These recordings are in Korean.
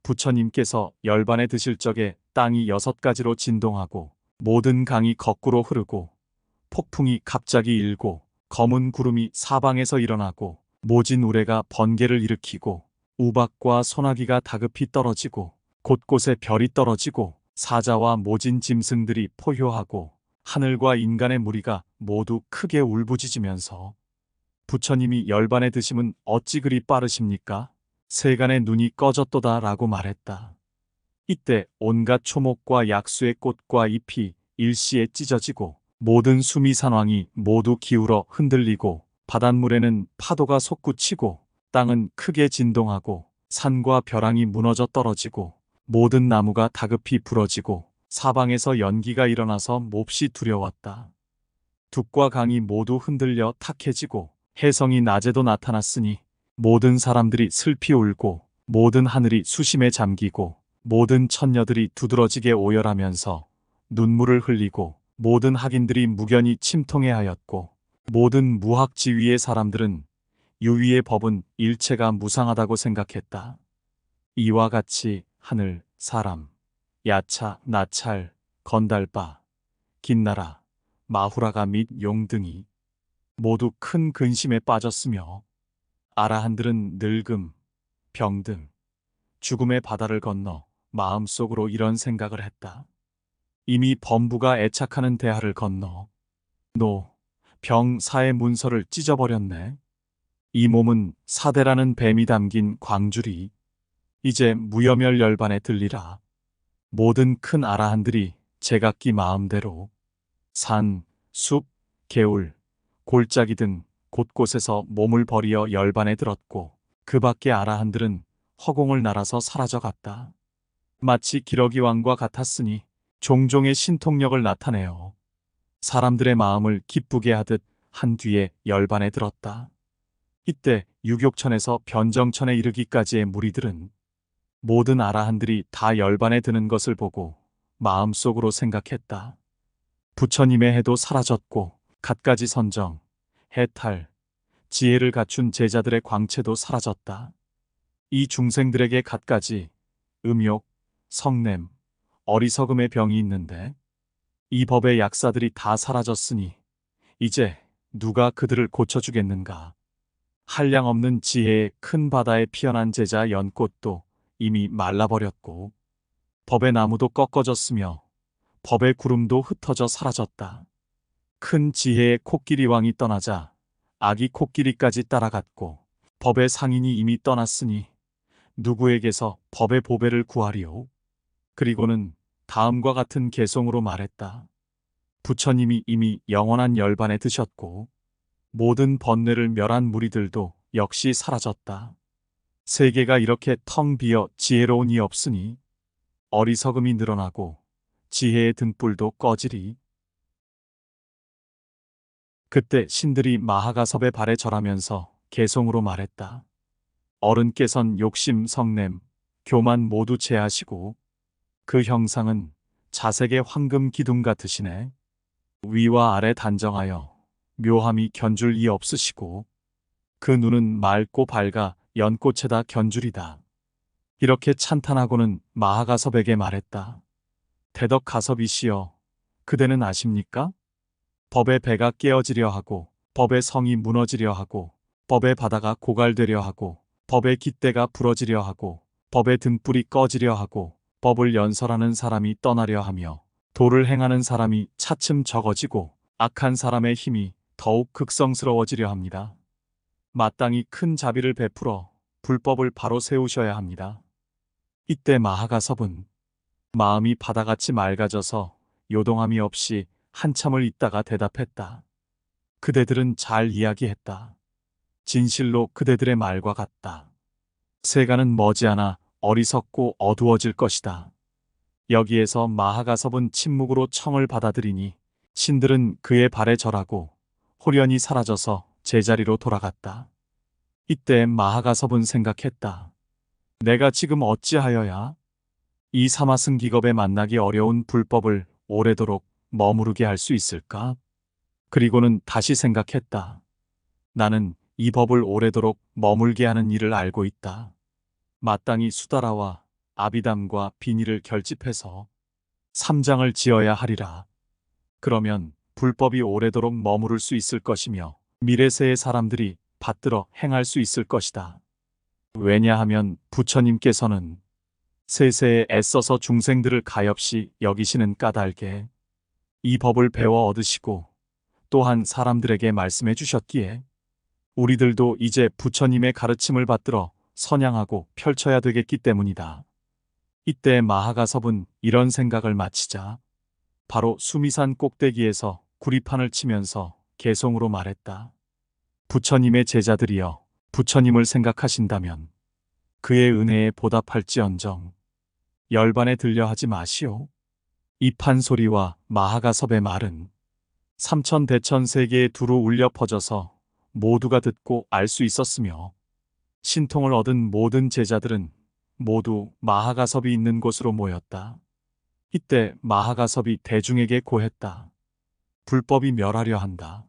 부처님께서 열반에 드실 적에 땅이 6가지로 진동하고 모든 강이 거꾸로 흐르고 폭풍이 갑자기 일고 검은 구름이 사방에서 일어나고 모진 우레가 번개를 일으키고 우박과 소나기가 다급히 떨어지고 곳곳에 별이 떨어지고 사자와 모진 짐승들이 포효하고 하늘과 인간의 무리가 모두 크게 울부짖으면서 부처님이 열반에 드심은 어찌 그리 빠르십니까? 세간의 눈이 꺼졌도다 라고 말했다. 이때 온갖 초목과 약수의 꽃과 잎이 일시에 찢어지고 모든 수미산왕이 모두 기울어 흔들리고 바닷물에는 파도가 솟구치고 땅은 크게 진동하고 산과 벼랑이 무너져 떨어지고 모든 나무가 다급히 부러지고 사방에서 연기가 일어나서 몹시 두려웠다. 둑과 강이 모두 흔들려 탁해지고 혜성이 낮에도 나타났으니 모든 사람들이 슬피 울고 모든 하늘이 수심에 잠기고 모든 천녀들이 두드러지게 오열하면서 눈물을 흘리고 모든 학인들이 무견히 침통해하였고 모든 무학지위의 사람들은 유위의 법은 일체가 무상하다고 생각했다. 이와 같이 하늘, 사람, 야차, 나찰, 건달바, 긴나라, 마후라가 및 용 등이 모두 큰 근심에 빠졌으며 아라한들은 늙음, 병든, 죽음의 바다를 건너 마음속으로 이런 생각을 했다. 이미 범부가 애착하는 대하를 건너 노, 병, 사의 문서를 찢어버렸네. 이 몸은 사대라는 뱀이 담긴 광줄이 이제 무여멸 열반에 들리라. 모든 큰 아라한들이 제각기 마음대로 산, 숲, 개울, 골짜기 등 곳곳에서 몸을 버리어 열반에 들었고 그 밖의 아라한들은 허공을 날아서 사라져갔다. 마치 기러기 왕과 같았으니 종종의 신통력을 나타내어 사람들의 마음을 기쁘게 하듯 한 뒤에 열반에 들었다. 이때 유격천에서 변정천에 이르기까지의 무리들은 모든 아라한들이 다 열반에 드는 것을 보고 마음속으로 생각했다. 부처님의 해도 사라졌고 갖가지 선정, 해탈, 지혜를 갖춘 제자들의 광채도 사라졌다. 이 중생들에게 갖가지 음욕, 성냄, 어리석음의 병이 있는데 이 법의 약사들이 다 사라졌으니 이제 누가 그들을 고쳐주겠는가? 한량없는 지혜의 큰 바다에 피어난 제자 연꽃도 이미 말라버렸고 법의 나무도 꺾어졌으며 법의 구름도 흩어져 사라졌다. 큰 지혜의 코끼리 왕이 떠나자 아기 코끼리까지 따라갔고 법의 상인이 이미 떠났으니 누구에게서 법의 보배를 구하리오? 그리고는 다음과 같은 개송으로 말했다. 부처님이 이미 영원한 열반에 드셨고 모든 번뇌를 멸한 무리들도 역시 사라졌다. 세계가 이렇게 텅 비어 지혜로운이 없으니 어리석음이 늘어나고 지혜의 등불도 꺼지리. 그때 신들이 마하가섭의 발에 절하면서 개송으로 말했다. 어른께선 욕심, 성냄, 교만 모두 제하시고 그 형상은 자색의 황금 기둥 같으시네. 위와 아래 단정하여 묘함이 견줄 이 없으시고 그 눈은 맑고 밝아 연꽃에다 견줄이다. 이렇게 찬탄하고는 마하가섭에게 말했다. 대덕가섭이시여, 그대는 아십니까? 법의 배가 깨어지려 하고 법의 성이 무너지려 하고 법의 바다가 고갈되려 하고 법의 깃대가 부러지려 하고 법의 등불이 꺼지려 하고 법을 연설하는 사람이 떠나려 하며 도를 행하는 사람이 차츰 적어지고 악한 사람의 힘이 더욱 극성스러워지려 합니다. 마땅히 큰 자비를 베풀어 불법을 바로 세우셔야 합니다. 이때 마하가섭은 마음이 바다같이 맑아져서 요동함이 없이 한참을 있다가 대답했다. 그대들은 잘 이야기했다. 진실로 그대들의 말과 같다. 세간은 머지않아 어리석고 어두워질 것이다. 여기에서 마하가섭은 침묵으로 청을 받아들이니 신들은 그의 발에 절하고 홀연히 사라져서 제자리로 돌아갔다. 이때 마하가섭은 생각했다. 내가 지금 어찌하여야 이 사마승기겁에 만나기 어려운 불법을 오래도록 머무르게 할 수 있을까? 그리고는 다시 생각했다. 나는 이 법을 오래도록 머물게 하는 일을 알고 있다. 마땅히 수다라와 아비담과 비닐을 결집해서 삼장을 지어야 하리라. 그러면 불법이 오래도록 머무를 수 있을 것이며 미래세의 사람들이 받들어 행할 수 있을 것이다. 왜냐하면 부처님께서는 세세에 애써서 중생들을 가엾이 여기시는 까닭에 이 법을 배워 얻으시고 또한 사람들에게 말씀해 주셨기에 우리들도 이제 부처님의 가르침을 받들어 선양하고 펼쳐야 되겠기 때문이다. 이때 마하가섭은 이런 생각을 마치자 바로 수미산 꼭대기에서 구리판을 치면서 개송으로 말했다. 부처님의 제자들이여, 부처님을 생각하신다면 그의 은혜에 보답할지언정 열반에 들려 하지 마시오. 이 판소리와 마하가섭의 말은 삼천대천 세계에 두루 울려 퍼져서 모두가 듣고 알 수 있었으며 신통을 얻은 모든 제자들은 모두 마하가섭이 있는 곳으로 모였다. 이때 마하가섭이 대중에게 고했다. 불법이 멸하려 한다.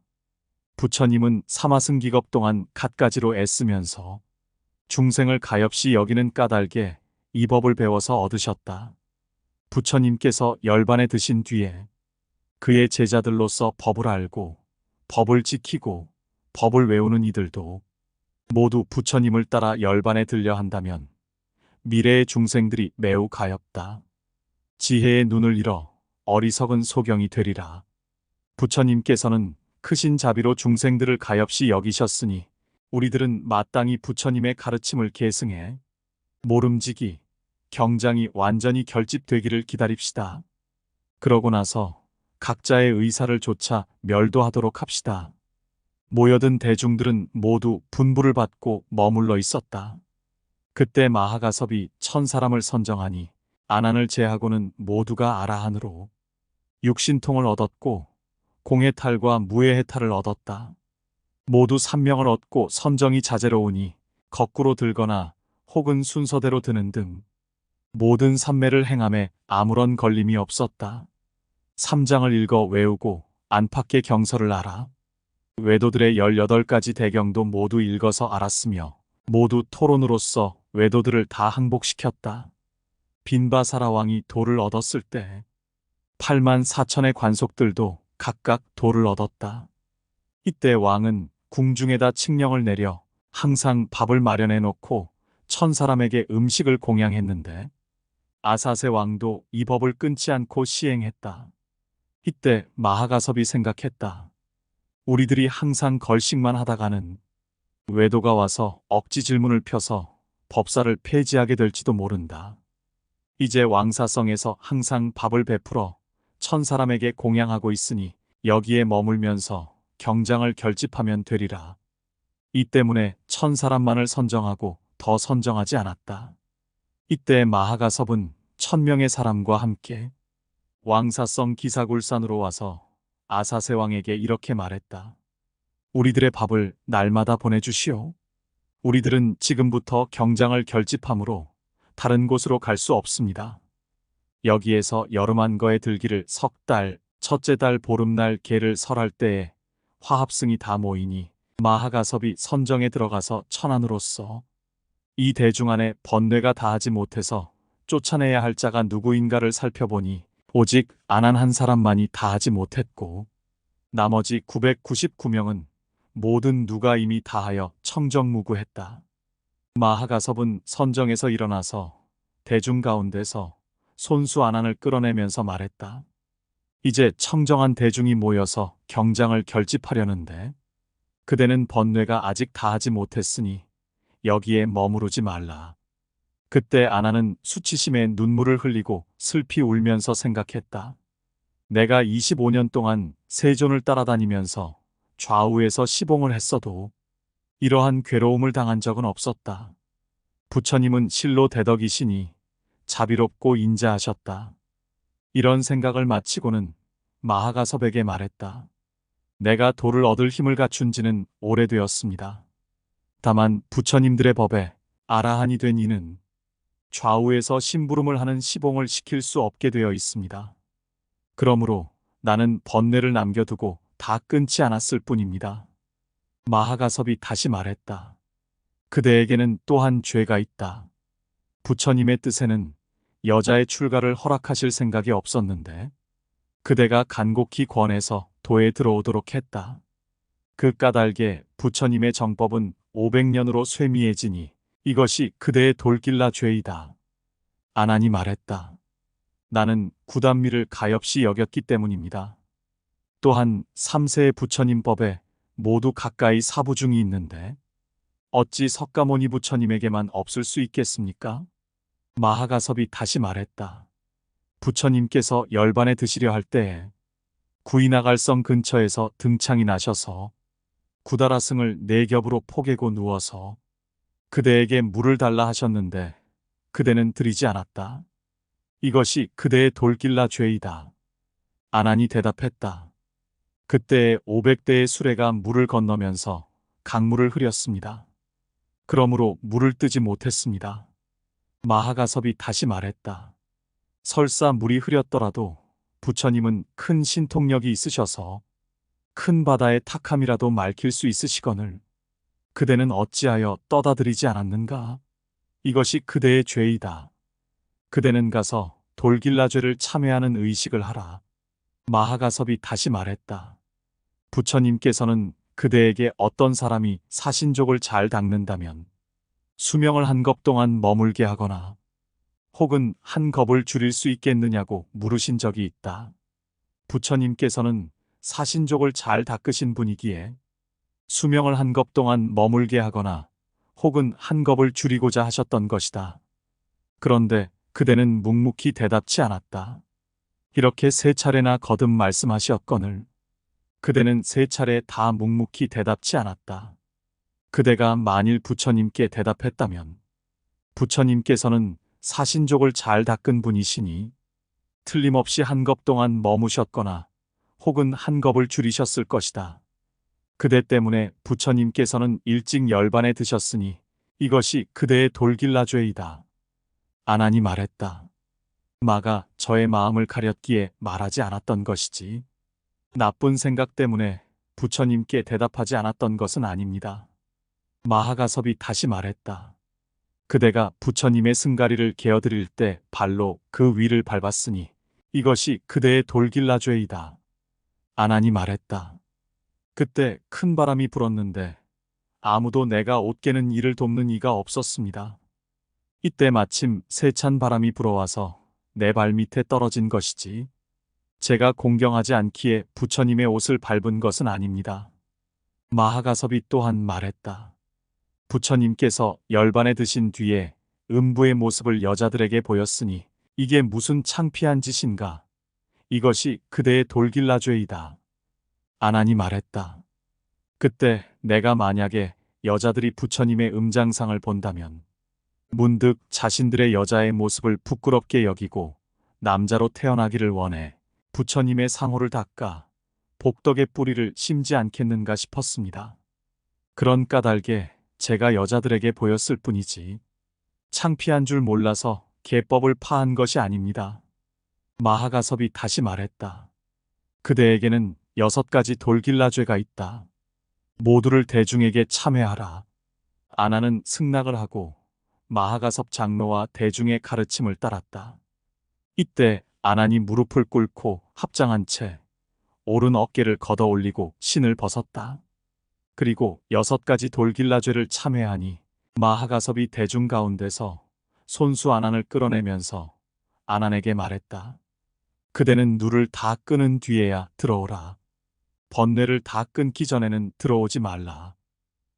부처님은 사마승기겁 동안 갖가지로 애쓰면서 중생을 가엾이 여기는 까닭에 이 법을 배워서 얻으셨다. 부처님께서 열반에 드신 뒤에 그의 제자들로서 법을 알고 법을 지키고 법을 외우는 이들도 모두 부처님을 따라 열반에 들려 한다면 미래의 중생들이 매우 가엾다. 지혜의 눈을 잃어 어리석은 소경이 되리라. 부처님께서는 크신 자비로 중생들을 가엾이 여기셨으니 우리들은 마땅히 부처님의 가르침을 계승해 모름지기, 경장이 완전히 결집되기를 기다립시다. 그러고 나서 각자의 의사를 조차 멸도하도록 합시다. 모여든 대중들은 모두 분부를 받고 머물러 있었다. 그때 마하가섭이 1000사람을 선정하니 아난을 제하고는 모두가 아라한으로 육신통을 얻었고 공해탈과 무해해탈을 얻었다. 모두 산명을 얻고 선정이 자제로우니 거꾸로 들거나 혹은 순서대로 드는 등 모든 삼매를 행함에 아무런 걸림이 없었다. 삼장을 읽어 외우고 안팎의 경서를 알아 외도들의 18가지 대경도 모두 읽어서 알았으며 모두 토론으로써 외도들을 다 항복시켰다. 빈바사라 왕이 도를 얻었을 때 84,000의 관속들도 각각 도를 얻었다. 이때 왕은 궁중에다 칙령을 내려 항상 밥을 마련해 놓고 1000사람에게 음식을 공양했는데 아사세 왕도 이 법을 끊지 않고 시행했다. 이때 마하가섭이 생각했다. 우리들이 항상 걸식만 하다가는 외도가 와서 억지 질문을 펴서 법사를 폐지하게 될지도 모른다. 이제 왕사성에서 항상 밥을 베풀어 1000사람에게 공양하고 있으니 여기에 머물면서 경장을 결집하면 되리라. 이 때문에 1000사람만을 선정하고 더 선정하지 않았다. 이때 마하가섭은 1000명의 사람과 함께 왕사성 기사굴산으로 와서 아사세 왕에게 이렇게 말했다. 우리들의 밥을 날마다 보내주시오. 우리들은 지금부터 경장을 결집함으로 다른 곳으로 갈 수 없습니다. 여기에서 여름한거에 들기를 석 달, 첫째 달 보름날 개를 설할 때에 화합승이 다 모이니 마하가섭이 선정에 들어가서 천안으로서 이 대중 안에 번뇌가 다하지 못해서 쫓아내야 할 자가 누구인가를 살펴보니 오직 아난 한 사람만이 다하지 못했고 나머지 999명은 모든 누가 이미 다하여 청정무구했다. 마하가섭은 선정에서 일어나서 대중 가운데서 손수 아난을 끌어내면서 말했다. 이제 청정한 대중이 모여서 경장을 결집하려는데 그대는 번뇌가 아직 다하지 못했으니 여기에 머무르지 말라. 그때 아난은 수치심에 눈물을 흘리고 슬피 울면서 생각했다. 내가 25년 동안 세존을 따라다니면서 좌우에서 시봉을 했어도 이러한 괴로움을 당한 적은 없었다. 부처님은 실로 대덕이시니 자비롭고 인자하셨다. 이런 생각을 마치고는 마하가섭에게 말했다. 내가 도를 얻을 힘을 갖춘 지는 오래되었습니다. 다만 부처님들의 법에 아라한이 된 이는 좌우에서 심부름을 하는 시봉을 시킬 수 없게 되어 있습니다. 그러므로 나는 번뇌를 남겨두고 다 끊지 않았을 뿐입니다. 마하가섭이 다시 말했다. 그대에게는 또한 죄가 있다. 부처님의 뜻에는 여자의 출가를 허락하실 생각이 없었는데 그대가 간곡히 권해서 도에 들어오도록 했다. 그 까닭에 부처님의 정법은 500년으로 쇠미해지니 이것이 그대의 돌길라 죄이다. 아난이 말했다. 나는 구단미를 가엾이 여겼기 때문입니다. 또한 3세의 부처님 법에 모두 가까이 사부중이 있는데 어찌 석가모니 부처님에게만 없을 수 있겠습니까? 마하가섭이 다시 말했다. 부처님께서 열반에 드시려 할 때에 구이나갈성 근처에서 등창이 나셔서 구다라승을 네 겹으로 포개고 누워서 그대에게 물을 달라 하셨는데 그대는 드리지 않았다. 이것이 그대의 돌길라 죄이다. 아난이 대답했다. 그때에 500대의 수레가 물을 건너면서 강물을 흐렸습니다. 그러므로 물을 뜨지 못했습니다. 마하가섭이 다시 말했다. 설사 물이 흐렸더라도 부처님은 큰 신통력이 있으셔서 큰 바다의 탁함이라도 맑힐 수 있으시거늘 그대는 어찌하여 떠다드리지 않았는가? 이것이 그대의 죄이다. 그대는 가서 돌길라죄를 참회하는 의식을 하라. 마하가섭이 다시 말했다. 부처님께서는 그대에게 어떤 사람이 사신족을 잘 닦는다면 수명을 한 겁 동안 머물게 하거나 혹은 한 겁을 줄일 수 있겠느냐고 물으신 적이 있다. 부처님께서는 사신족을 잘 닦으신 분이기에 수명을 한 겁 동안 머물게 하거나 혹은 한 겁을 줄이고자 하셨던 것이다. 그런데 그대는 묵묵히 대답치 않았다. 이렇게 3차례나 거듭 말씀하시었거늘 그대는 3차례 다 묵묵히 대답치 않았다. 그대가 만일 부처님께 대답했다면 부처님께서는 사신족을 잘 닦은 분이시니 틀림없이 한 겁 동안 머무셨거나 혹은 한 겁을 줄이셨을 것이다. 그대 때문에 부처님께서는 일찍 열반에 드셨으니 이것이 그대의 돌길라죄이다. 아난이 말했다. 마가 저의 마음을 가렸기에 말하지 않았던 것이지 나쁜 생각 때문에 부처님께 대답하지 않았던 것은 아닙니다. 마하가섭이 다시 말했다. 그대가 부처님의 승가리를 개어드릴 때 발로 그 위를 밟았으니 이것이 그대의 돌길라죄이다. 아난이 말했다. 그때 큰 바람이 불었는데 아무도 내가 옷 개는 일을 돕는 이가 없었습니다. 이때 마침 세찬 바람이 불어와서 내 발 밑에 떨어진 것이지 제가 공경하지 않기에 부처님의 옷을 밟은 것은 아닙니다. 마하가섭이 또한 말했다. 부처님께서 열반에 드신 뒤에 음부의 모습을 여자들에게 보였으니 이게 무슨 창피한 짓인가? 이것이 그대의 돌길라죄이다. 아난이 말했다. 그때 내가 만약에 여자들이 부처님의 음장상을 본다면 문득 자신들의 여자의 모습을 부끄럽게 여기고 남자로 태어나기를 원해 부처님의 상호를 닦아 복덕의 뿌리를 심지 않겠는가 싶었습니다. 그런 까닭에 제가 여자들에게 보였을 뿐이지 창피한 줄 몰라서 계법을 파한 것이 아닙니다. 마하가섭이 다시 말했다. 그대에게는 6가지 돌길라죄가 있다. 모두를 대중에게 참회하라. 아난은 승낙을 하고 마하가섭 장로와 대중의 가르침을 따랐다. 이때 아난이 무릎을 꿇고 합장한 채 오른 어깨를 걷어 올리고 신을 벗었다. 그리고 6가지 돌길라죄를 참회하니 마하가섭이 대중 가운데서 손수 아난을 끌어내면서 아난에게 말했다. 그대는 누를 다 끄는 뒤에야 들어오라. 번뇌를 다 끊기 전에는 들어오지 말라.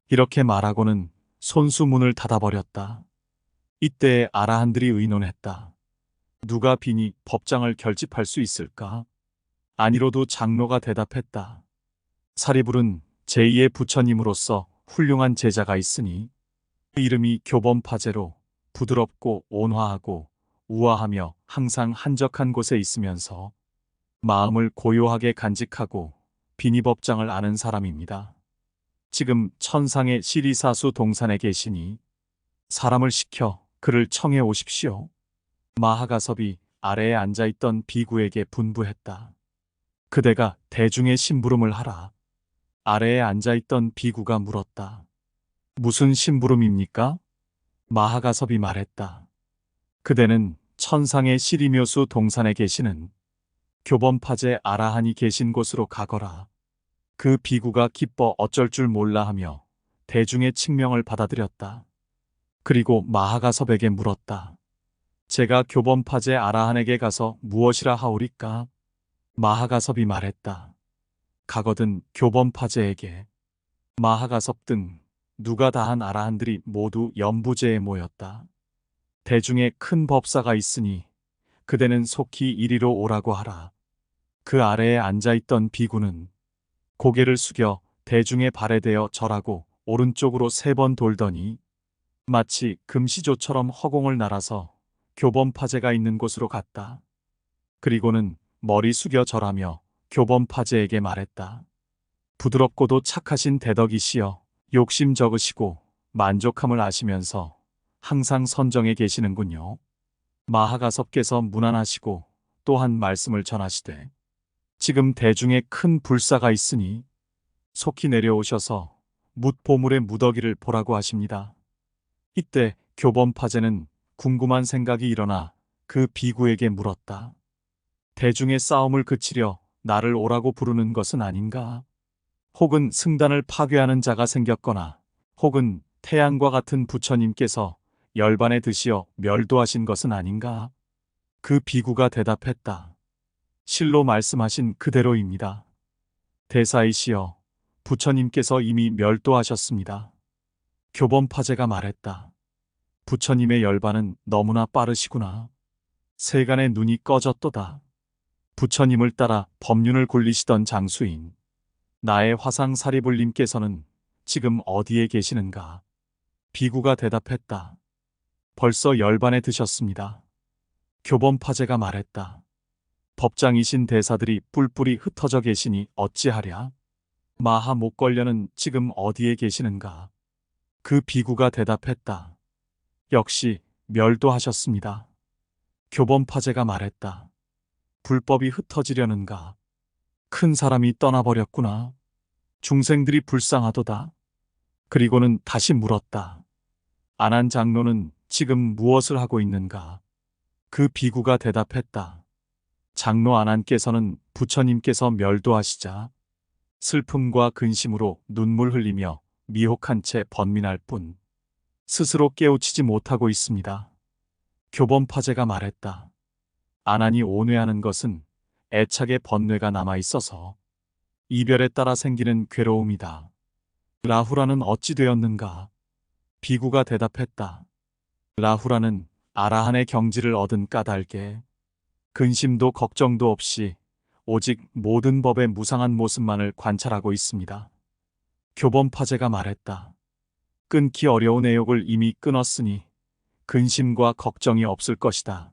이렇게 말하고는 손수 문을 닫아버렸다. 이때에 아라한들이 의논했다. 누가 빈이 법장을 결집할 수 있을까? 아니로도 장로가 대답했다. 사리불은 제2의 부처님으로서 훌륭한 제자가 있으니 이름이 교범파제로 부드럽고 온화하고 우아하며 항상 한적한 곳에 있으면서 마음을 고요하게 간직하고 빈이법장을 아는 사람입니다. 지금 천상의 시리사수 동산에 계시니 사람을 시켜 그를 청해 오십시오. 마하가섭이 아래에 앉아있던 비구에게 분부했다. 그대가 대중의 심부름을 하라. 아래에 앉아있던 비구가 물었다. 무슨 심부름입니까? 마하가섭이 말했다. 그대는 천상의 시리묘수 동산에 계시는 교범파제 아라한이 계신 곳으로 가거라. 그 비구가 기뻐 어쩔 줄 몰라 하며 대중의 칙명을 받아들였다. 그리고 마하가섭에게 물었다. 제가 교범파제 아라한에게 가서 무엇이라 하오리까? 마하가섭이 말했다. 가거든 교범파제에게. 마하가섭 등 누가 다한 아라한들이 모두 연부제에 모였다. 대중에 큰 법사가 있으니 그대는 속히 이리로 오라고 하라. 그 아래에 앉아있던 비구는 고개를 숙여 대중의 발에 대어 절하고 오른쪽으로 3번 돌더니 마치 금시조처럼 허공을 날아서 교범파제가 있는 곳으로 갔다. 그리고는 머리 숙여 절하며 교범파제에게 말했다. 부드럽고도 착하신 대덕이시여, 욕심 적으시고 만족함을 아시면서 항상 선정에 계시는군요. 마하가섭께서 문안하시고 또한 말씀을 전하시되 지금 대중에 큰 불사가 있으니 속히 내려오셔서 묻 보물의 무더기를 보라고 하십니다. 이때 교범파제는 궁금한 생각이 일어나 그 비구에게 물었다. 대중의 싸움을 그치려 나를 오라고 부르는 것은 아닌가? 혹은 승단을 파괴하는 자가 생겼거나 혹은 태양과 같은 부처님께서 열반에 드시어 멸도하신 것은 아닌가? 그 비구가 대답했다. 실로 말씀하신 그대로입니다. 대사이시여, 부처님께서 이미 멸도하셨습니다. 교범파제가 말했다. 부처님의 열반은 너무나 빠르시구나. 세간의 눈이 꺼졌도다. 부처님을 따라 법륜을 굴리시던 장수인 나의 화상 사리불님께서는 지금 어디에 계시는가? 비구가 대답했다. 벌써 열반에 드셨습니다. 교범파제가 말했다. 법장이신 대사들이 뿔뿔이 흩어져 계시니 어찌하랴? 마하 목걸려는 지금 어디에 계시는가? 그 비구가 대답했다. 역시 멸도하셨습니다. 교범파제가 말했다. 불법이 흩어지려는가? 큰 사람이 떠나버렸구나. 중생들이 불쌍하도다. 그리고는 다시 물었다. 안한 장로는 지금 무엇을 하고 있는가? 그 비구가 대답했다. 장로 안한께서는 부처님께서 멸도하시자 슬픔과 근심으로 눈물 흘리며 미혹한 채 번민할 뿐 스스로 깨우치지 못하고 있습니다. 교범파제가 말했다. 안한이 온회하는 것은 애착의 번뇌가 남아있어서 이별에 따라 생기는 괴로움이다. 라후라는 어찌 되었는가? 비구가 대답했다. 라후라는 아라한의 경지를 얻은 까닭에 근심도 걱정도 없이 오직 모든 법의 무상한 모습만을 관찰하고 있습니다. 교범파제가 말했다. 끊기 어려운 애욕을 이미 끊었으니 근심과 걱정이 없을 것이다.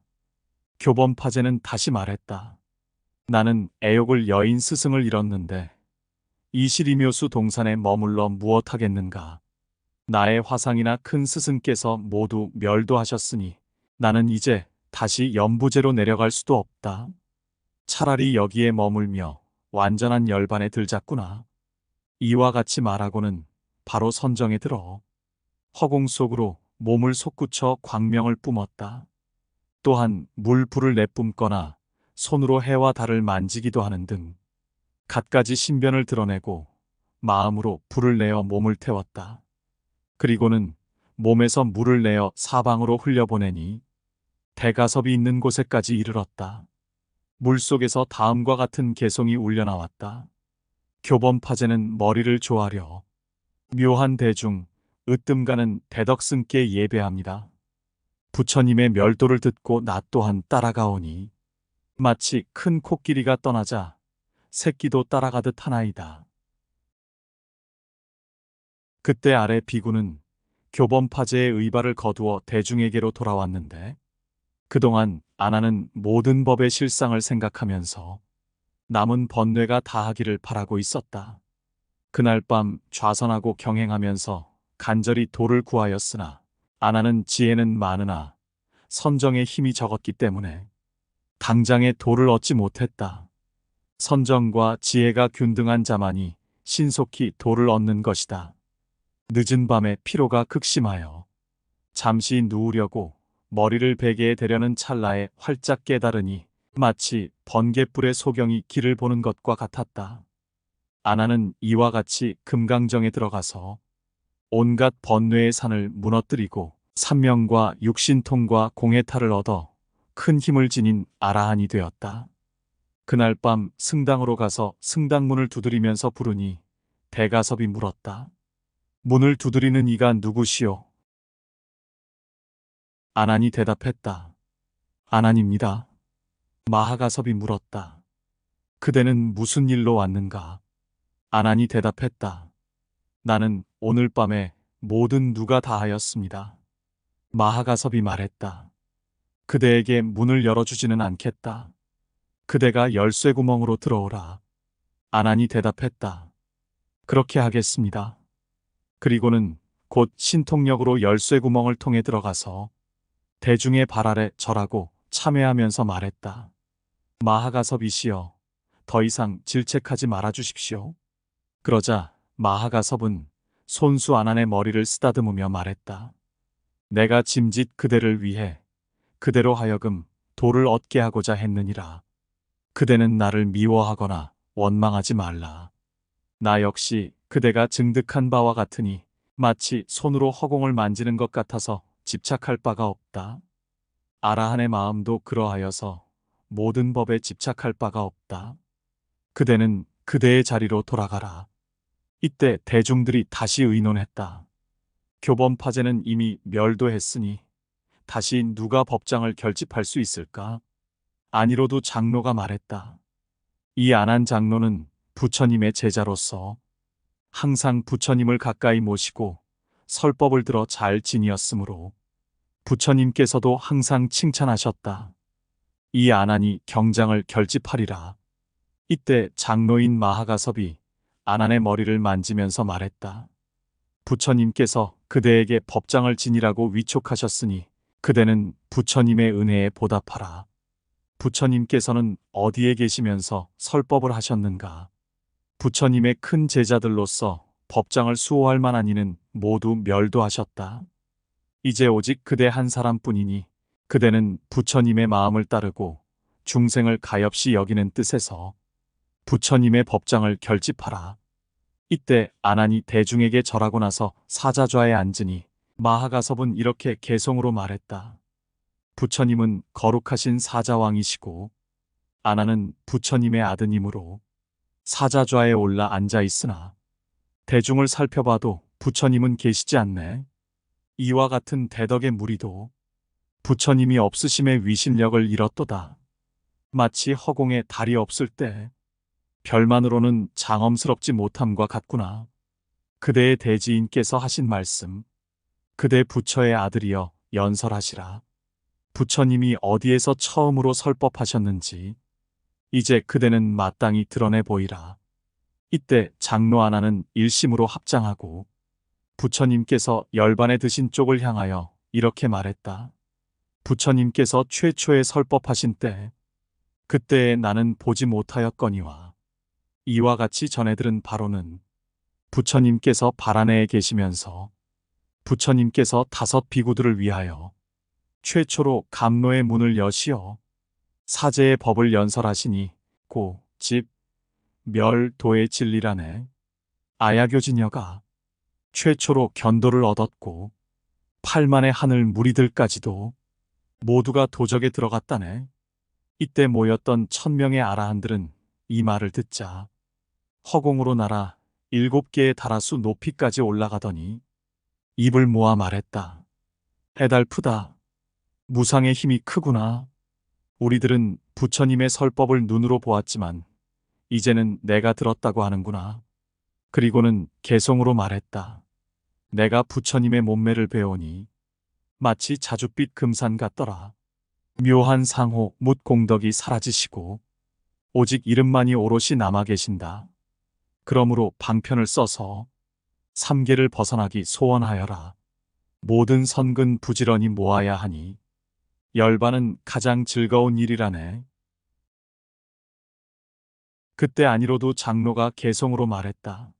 교범파제는 다시 말했다. 나는 애욕을 여인 스승을 잃었는데 이 시리묘수 동산에 머물러 무엇하겠는가. 나의 화상이나 큰 스승께서 모두 멸도하셨으니 나는 이제 다시 연부제로 내려갈 수도 없다. 차라리 여기에 머물며 완전한 열반에 들자꾸나. 이와 같이 말하고는 바로 선정에 들어 허공 속으로 몸을 솟구쳐 광명을 뿜었다. 또한 물불을 내뿜거나 손으로 해와 달을 만지기도 하는 등 갖가지 신변을 드러내고 마음으로 불을 내어 몸을 태웠다. 그리고는 몸에서 물을 내어 사방으로 흘려보내니 대가섭이 있는 곳에까지 이르렀다. 물속에서 다음과 같은 개송이 울려나왔다. 교범파제는 머리를 조아려 묘한 대중 으뜸가는 대덕승께 예배합니다. 부처님의 멸도를 듣고 나 또한 따라가오니 마치 큰 코끼리가 떠나자 새끼도 따라가듯 하나이다. 그때 아래 비구는 교범파제의 의발을 거두어 대중에게로 돌아왔는데 그동안 안하는 모든 법의 실상을 생각하면서 남은 번뇌가 다하기를 바라고 있었다. 그날 밤 좌선하고 경행하면서 간절히 도를 구하였으나 안하는 지혜는 많으나 선정의 힘이 적었기 때문에 당장의 도를 얻지 못했다. 선정과 지혜가 균등한 자만이 신속히 도를 얻는 것이다. 늦은 밤에 피로가 극심하여 잠시 누우려고 머리를 베개에 대려는 찰나에 활짝 깨달으니 마치 번갯불의 소경이 길을 보는 것과 같았다. 아나는 이와 같이 금강정에 들어가서 온갖 번뇌의 산을 무너뜨리고 산명과 육신통과 공해탈을 얻어 큰 힘을 지닌 아라한이 되었다. 그날 밤 승당으로 가서 승당문을 두드리면서 부르니 대가섭이 물었다. 문을 두드리는 이가 누구시오? 아난이 대답했다. 아난입니다. 마하가섭이 물었다. 그대는 무슨 일로 왔는가? 아난이 대답했다. 나는 오늘 밤에 모든 누가 다 하였습니다. 마하가섭이 말했다. 그대에게 문을 열어주지는 않겠다. 그대가 열쇠구멍으로 들어오라. 아난이 대답했다. 그렇게 하겠습니다. 그리고는 곧 신통력으로 열쇠구멍을 통해 들어가서 대중의 발 아래 절하고 참회하면서 말했다. 마하가섭이시여, 더 이상 질책하지 말아 주십시오. 그러자 마하가섭은 손수 아난의 머리를 쓰다듬으며 말했다. 내가 짐짓 그대를 위해 그대로 하여금 도를 얻게 하고자 했느니라. 그대는 나를 미워하거나 원망하지 말라. 나 역시 그대가 증득한 바와 같으니 마치 손으로 허공을 만지는 것 같아서 집착할 바가 없다. 아라한의 마음도 그러하여서 모든 법에 집착할 바가 없다. 그대는 그대의 자리로 돌아가라. 이때 대중들이 다시 의논했다. 교범파제는 이미 멸도했으니 다시 누가 법장을 결집할 수 있을까? 아니로도 장로가 말했다. 이 안한 장로는 부처님의 제자로서 항상 부처님을 가까이 모시고 설법을 들어 잘 지니었으므로 부처님께서도 항상 칭찬하셨다. 이 아난이 경장을 결집하리라. 이때 장로인 마하가섭이 아난의 머리를 만지면서 말했다. 부처님께서 그대에게 법장을 지니라고 위촉하셨으니 그대는 부처님의 은혜에 보답하라. 부처님께서는 어디에 계시면서 설법을 하셨는가? 부처님의 큰 제자들로서 법장을 수호할 만한 이는 모두 멸도하셨다. 이제 오직 그대 한 사람뿐이니 그대는 부처님의 마음을 따르고 중생을 가엾이 여기는 뜻에서 부처님의 법장을 결집하라. 이때 아난이 대중에게 절하고 나서 사자좌에 앉으니 마하가섭은 이렇게 개성으로 말했다. 부처님은 거룩하신 사자왕이시고 아난은 부처님의 아드님으로 사자좌에 올라 앉아 있으나 대중을 살펴봐도 부처님은 계시지 않네. 이와 같은 대덕의 무리도 부처님이 없으심의 위신력을 잃었도다. 마치 허공에 달이 없을 때 별만으로는 장엄스럽지 못함과 같구나. 그대의 대지인께서 하신 말씀, 그대 부처의 아들이여 연설하시라. 부처님이 어디에서 처음으로 설법하셨는지 이제 그대는 마땅히 드러내 보이라. 이때 장로 하나는 일심으로 합장하고 부처님께서 열반에 드신 쪽을 향하여 이렇게 말했다. 부처님께서 최초에 설법하신 때 그때에 나는 보지 못하였거니와 이와 같이 전해들은 바로는 부처님께서 발 안에 계시면서 부처님께서 5 비구들을 위하여 최초로 감로의 문을 여시어 사제의 법을 연설하시니 고, 집, 멸, 도의 진리라네. 아야교진여가 최초로 견도를 얻었고 8만의 하늘 무리들까지도 모두가 도적에 들어갔다네. 이때 모였던 1000명의 아라한들은 이 말을 듣자 허공으로 날아 7개의 다라수 높이까지 올라가더니 입을 모아 말했다. 해달프다. 무상의 힘이 크구나. 우리들은 부처님의 설법을 눈으로 보았지만 이제는 내가 들었다고 하는구나. 그리고는 개성으로 말했다. 내가 부처님의 몸매를 배우니 마치 자줏빛 금산 같더라. 묘한 상호 묻 공덕이 사라지시고 오직 이름만이 오롯이 남아 계신다. 그러므로 방편을 써서 3계를 벗어나기 소원하여라. 모든 선근 부지런히 모아야 하니 열반은 가장 즐거운 일이라네. 그때 아니로도 장로가 개성으로 말했다.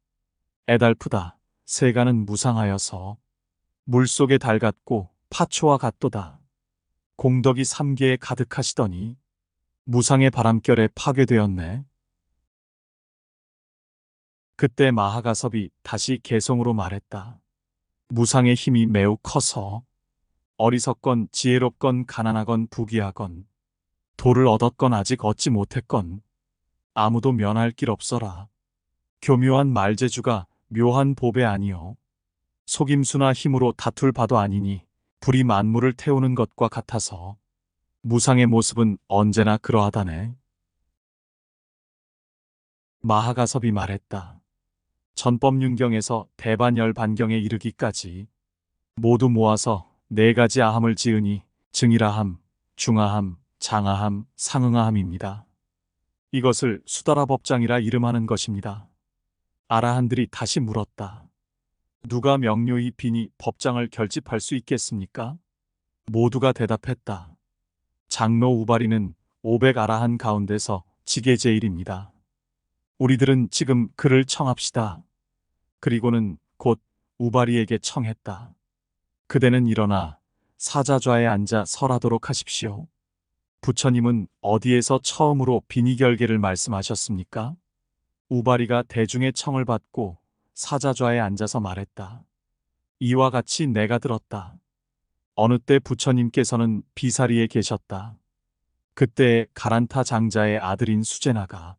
애달프다. 세간은 무상하여서 물속의 달 같고 파초와 같도다. 공덕이 삼계에 가득하시더니 무상의 바람결에 파괴되었네. 그때 마하가섭이 다시 개성으로 말했다. 무상의 힘이 매우 커서 어리석건 지혜롭건 가난하건 부귀하건 도를 얻었건 아직 얻지 못했건 아무도 면할 길 없어라. 교묘한 말재주가 묘한 보배 아니요. 속임수나 힘으로 다툴 바도 아니니 불이 만물을 태우는 것과 같아서 무상의 모습은 언제나 그러하다네. 마하가섭이 말했다. 전법윤경에서 대반열반경에 이르기까지 모두 모아서 4가지 아함을 지으니 증일아함, 중아함, 장아함, 상응아함입니다. 이것을 수다라법장이라 이름하는 것입니다. 아라한들이 다시 물었다. 누가 명료히 빈이 법장을 결집할 수 있겠습니까? 모두가 대답했다. 장로 우바리는 500아라한 가운데서 지게제일입니다. 우리들은 지금 그를 청합시다. 그리고는 곧 우바리에게 청했다. 그대는 일어나 사자좌에 앉아 설하도록 하십시오. 부처님은 어디에서 처음으로 빈이결계를 말씀하셨습니까? 우바리가 대중의 청을 받고 사자좌에 앉아서 말했다. 이와 같이 내가 들었다. 어느 때 부처님께서는 비사리에 계셨다. 그때에 가란타 장자의 아들인 수제나가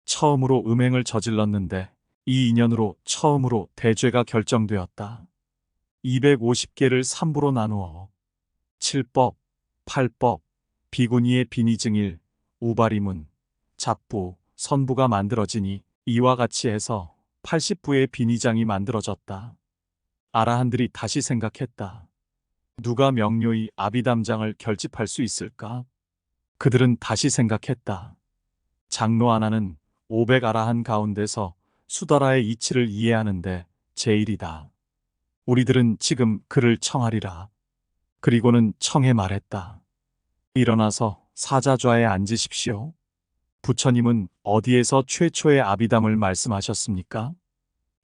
처음으로 음행을 저질렀는데 이 인연으로 처음으로 대죄가 결정되었다. 250개를 3부로 나누어 7법, 8법, 비구니의 비니증일, 우바리문, 잡부, 선부가 만들어지니 이와 같이 해서 80부의 비니장이 만들어졌다. 아라한들이 다시 생각했다. 누가 명료히 아비담장을 결집할 수 있을까? 그들은 다시 생각했다. 장로 하나는 500아라한 가운데서 수다라의 이치를 이해하는데 제일이다. 우리들은 지금 그를 청하리라. 그리고는 청해 말했다. 일어나서 사자좌에 앉으십시오. 부처님은 어디에서 최초의 아비담을 말씀하셨습니까?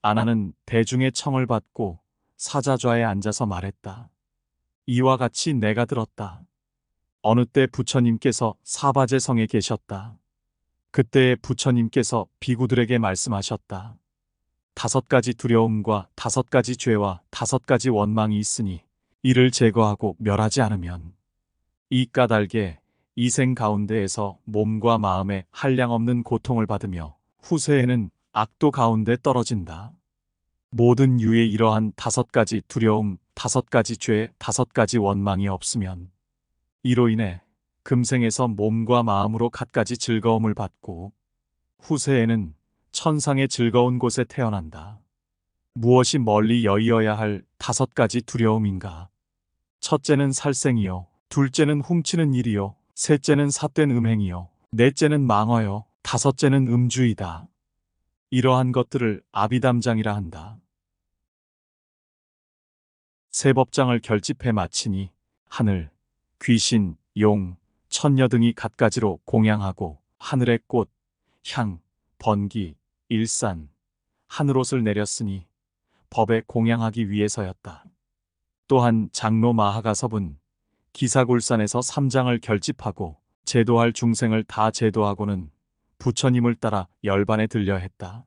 아나는 대중의 청을 받고 사자좌에 앉아서 말했다. 이와 같이 내가 들었다. 어느 때 부처님께서 사바제성에 계셨다. 그때에 부처님께서 비구들에게 말씀하셨다. 5가지 두려움과 5가지 죄와 5가지 원망이 있으니 이를 제거하고 멸하지 않으면 이 까닭에 이생 가운데에서 몸과 마음에 한량없는 고통을 받으며 후세에는 악도 가운데 떨어진다. 모든 유의 이러한 5가지 두려움, 5가지 죄, 5가지 원망이 없으면 이로 인해 금생에서 몸과 마음으로 갖가지 즐거움을 받고 후세에는 천상의 즐거운 곳에 태어난다. 무엇이 멀리 여의어야 할 5가지 두려움인가? 첫째는 살생이요, 둘째는 훔치는 일이요, 셋째는 삿된 음행이요, 넷째는 망어요, 5째는 음주이다. 이러한 것들을 아비담장이라 한다. 세 법장을 결집해 마치니 하늘, 귀신, 용, 천녀 등이 갖가지로 공양하고 하늘의 꽃, 향, 번기, 일산, 하늘옷을 내렸으니 법에 공양하기 위해서였다. 또한 장로 마하가섭은 기사굴산에서 3장을 결집하고 제도할 중생을 다 제도하고는 부처님을 따라 열반에 들려 했다.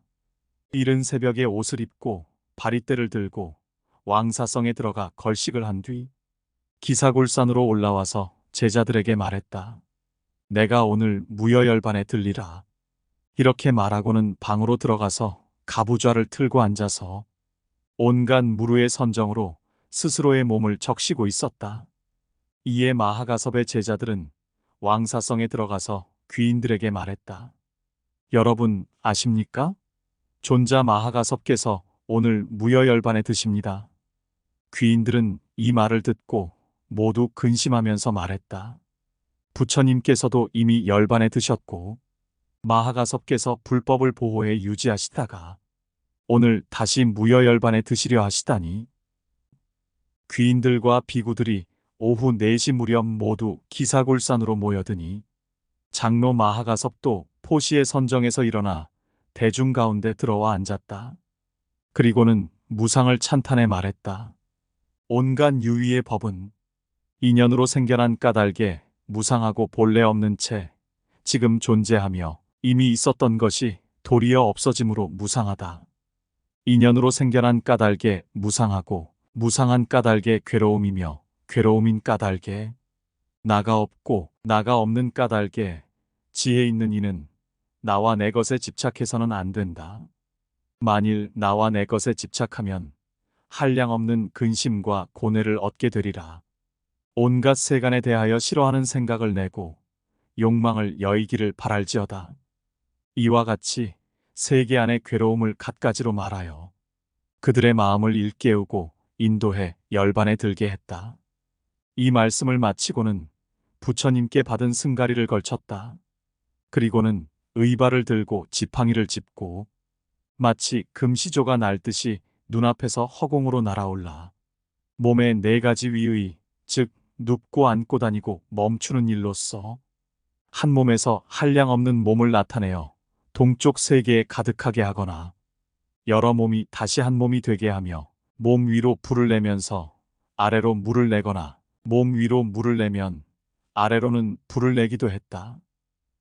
이른 새벽에 옷을 입고 바리떼를 들고 왕사성에 들어가 걸식을 한 뒤 기사굴산으로 올라와서 제자들에게 말했다. 내가 오늘 무여열반에 들리라. 이렇게 말하고는 방으로 들어가서 가부좌를 틀고 앉아서 온갖 무루의 선정으로 스스로의 몸을 적시고 있었다. 이에 마하가섭의 제자들은 왕사성에 들어가서 귀인들에게 말했다. 여러분 아십니까? 존자 마하가섭께서 오늘 무여열반에 드십니다. 귀인들은 이 말을 듣고 모두 근심하면서 말했다. 부처님께서도 이미 열반에 드셨고 마하가섭께서 불법을 보호해 유지하시다가 오늘 다시 무여열반에 드시려 하시다니. 귀인들과 비구들이 오후 4시 무렵 모두 기사굴산으로 모여드니 장로 마하가섭도 포시의 선정에서 일어나 대중 가운데 들어와 앉았다. 그리고는 무상을 찬탄해 말했다. 온갖 유의의 법은 인연으로 생겨난 까닭에 무상하고 본래 없는 채 지금 존재하며 이미 있었던 것이 도리어 없어짐으로 무상하다. 인연으로 생겨난 까닭에 무상하고 무상한 까닭에 괴로움이며 괴로움인 까닭에 나가 없고 나가 없는 까닭에 지혜 있는 이는 나와 내 것에 집착해서는 안 된다. 만일 나와 내 것에 집착하면 한량없는 근심과 고뇌를 얻게 되리라. 온갖 세간에 대하여 싫어하는 생각을 내고 욕망을 여의기를 바랄지어다. 이와 같이 세계 안의 괴로움을 갖가지로 말하여 그들의 마음을 일깨우고 인도해 열반에 들게 했다. 이 말씀을 마치고는 부처님께 받은 승가리를 걸쳤다. 그리고는 의발을 들고 지팡이를 짚고 마치 금시조가 날듯이 눈앞에서 허공으로 날아올라 몸의 네 가지 위의, 즉 눕고 앉고 다니고 멈추는 일로써 한 몸에서 한량없는 몸을 나타내어 동쪽 세계에 가득하게 하거나 여러 몸이 다시 한 몸이 되게 하며 몸 위로 불을 내면서 아래로 물을 내거나 몸 위로 물을 내면 아래로는 불을 내기도 했다.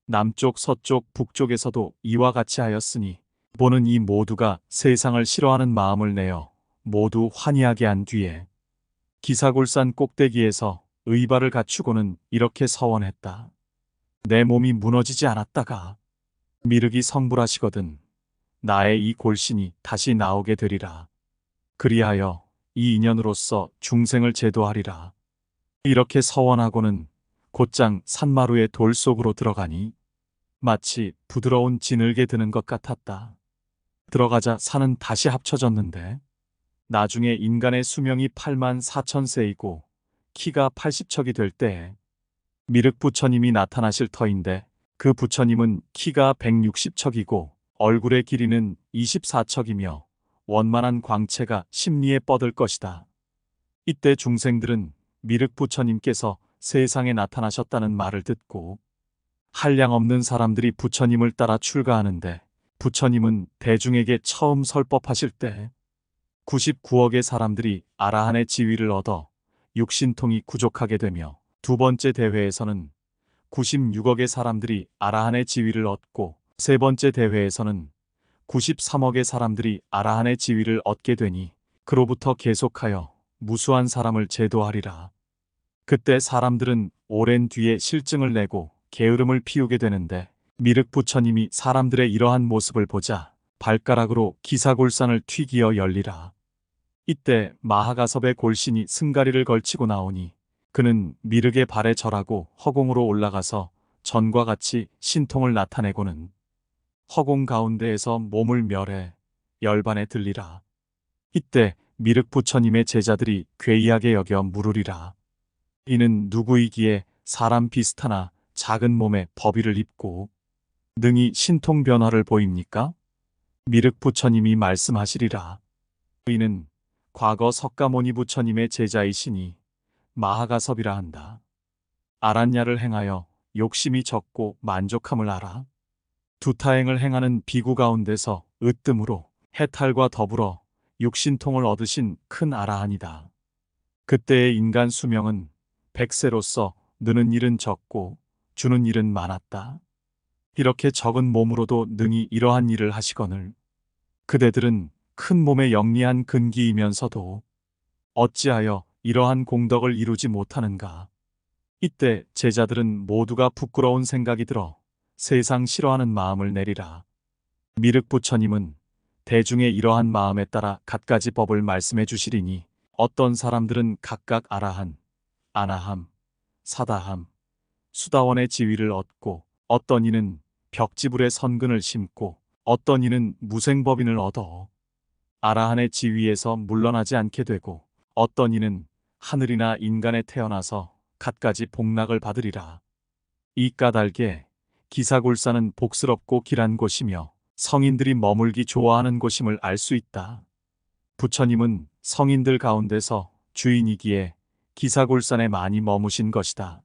남쪽, 서쪽, 북쪽에서도 이와 같이 하였으니 보는 이 모두가 세상을 싫어하는 마음을 내어 모두 환희하게 한 뒤에 기사골산 꼭대기에서 의발을 갖추고는 이렇게 서원했다. 내 몸이 무너지지 않았다가 미륵이 성불하시거든 나의 이 골신이 다시 나오게 되리라. 그리하여 이 인연으로서 중생을 제도하리라. 이렇게 서원하고는 곧장 산마루의 돌 속으로 들어가니 마치 부드러운 진흙에 드는 것 같았다. 들어가자 산은 다시 합쳐졌는데 나중에 인간의 수명이 8만 4천 세이고 키가 80척이 될 때에 미륵 부처님이 나타나실 터인데 그 부처님은 키가 160척이고 얼굴의 길이는 24척이며 원만한 광채가 심리에 뻗을 것이다. 이때 중생들은 미륵 부처님께서 세상에 나타나셨다는 말을 듣고 한량없는 사람들이 부처님을 따라 출가하는데 부처님은 대중에게 처음 설법하실 때 99억의 사람들이 아라한의 지위를 얻어 육신통이 부족하게 되며 두 번째 대회에서는 96억의 사람들이 아라한의 지위를 얻고 세 번째 대회에서는 93억의 사람들이 아라한의 지위를 얻게 되니 그로부터 계속하여 무수한 사람을 제도하리라. 그때 사람들은 오랜 뒤에 실증을 내고 게으름을 피우게 되는데 미륵 부처님이 사람들의 이러한 모습을 보자 발가락으로 기사골산을 튀기어 열리라. 이때 마하가섭의 골신이 승가리를 걸치고 나오니 그는 미륵의 발에 절하고 허공으로 올라가서 전과 같이 신통을 나타내고는 허공 가운데에서 몸을 멸해 열반에 들리라. 이때 미륵 부처님의 제자들이 괴이하게 여겨 물으리라. 이는 누구이기에 사람 비슷하나 작은 몸에 법의를 입고 능히 신통 변화를 보입니까? 미륵 부처님이 말씀하시리라. 이는 과거 석가모니 부처님의 제자이시니 마하가섭이라 한다. 아란야를 행하여 욕심이 적고 만족함을 알아. 두타행을 행하는 비구 가운데서 으뜸으로 해탈과 더불어 육신통을 얻으신 큰 아라한이다. 그때의 인간 수명은 100세로서 느는 일은 적고 주는 일은 많았다. 이렇게 적은 몸으로도 능히 이러한 일을 하시거늘 그대들은 큰 몸의 영리한 근기이면서도 어찌하여 이러한 공덕을 이루지 못하는가. 이때 제자들은 모두가 부끄러운 생각이 들어 세상 싫어하는 마음을 내리라. 미륵 부처님은 대중의 이러한 마음에 따라 갖가지 법을 말씀해 주시리니 어떤 사람들은 각각 아라한, 아나함, 사다함, 수다원의 지위를 얻고 어떤 이는 벽지불에 선근을 심고 어떤 이는 무생법인을 얻어 아라한의 지위에서 물러나지 않게 되고 어떤 이는 하늘이나 인간에 태어나서 갖가지 복락을 받으리라. 이 까닭에 기사골산은 복스럽고 길한 곳이며 성인들이 머물기 좋아하는 곳임을 알 수 있다. 부처님은 성인들 가운데서 주인이기에 기사골산에 많이 머무신 것이다.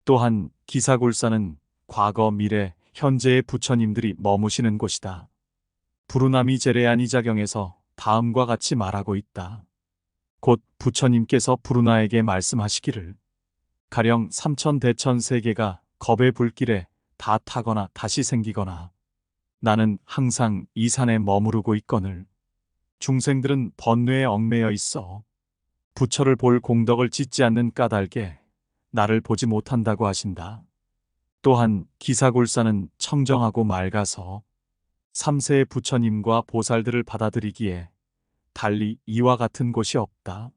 또한 기사골산은 과거, 미래, 현재의 부처님들이 머무시는 곳이다. 부르나미 제레아니자경에서 다음과 같이 말하고 있다. 곧 부처님께서 부르나에게 말씀하시기를 가령 삼천대천 세계가 겁의 불길에 다 타거나 다시 생기거나 나는 항상 이 산에 머무르고 있거늘 중생들은 번뇌에 얽매여 있어 부처를 볼 공덕을 짓지 않는 까닭에 나를 보지 못한다고 하신다. 또한 기사골사는 청정하고 맑아서 삼세의 부처님과 보살들을 받아들이기에 달리 이와 같은 곳이 없다.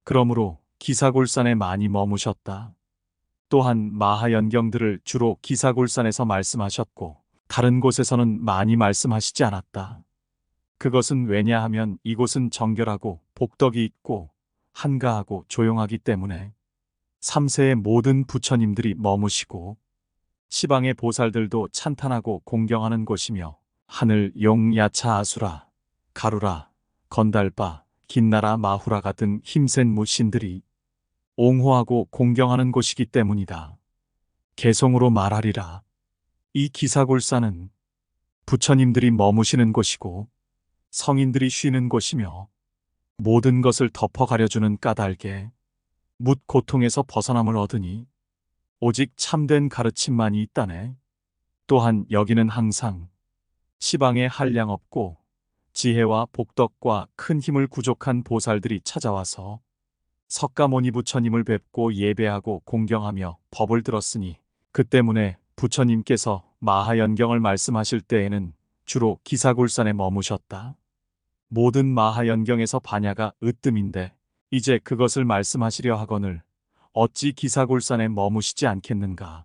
그러므로 기사골산에 많이 머무셨다. 또한 마하연경들을 주로 기사골산에서 말씀하셨고 다른 곳에서는 많이 말씀하시지 않았다. 그것은 왜냐하면 이곳은 정결하고 복덕이 있고 한가하고 조용하기 때문에 삼세의 모든 부처님들이 머무시고 시방의 보살들도 찬탄하고 공경하는 곳이며 하늘 용 야차 아수라 가루라 건달바 긴나라 마후라 같은 힘센 무신들이 옹호하고 공경하는 곳이기 때문이다. 개성으로 말하리라. 이 기사골사는 부처님들이 머무시는 곳이고 성인들이 쉬는 곳이며 모든 것을 덮어 가려주는 까닭에 묻 고통에서 벗어남을 얻으니 오직 참된 가르침만이 있다네. 또한 여기는 항상 시방에 한량 없고 지혜와 복덕과 큰 힘을 구족한 보살들이 찾아와서 석가모니 부처님을 뵙고 예배하고 공경하며 법을 들었으니 그 때문에 부처님께서 마하연경을 말씀하실 때에는 주로 기사골산에 머무셨다. 모든 마하연경에서 반야가 으뜸인데 이제 그것을 말씀하시려 하거늘 어찌 기사골산에 머무시지 않겠는가.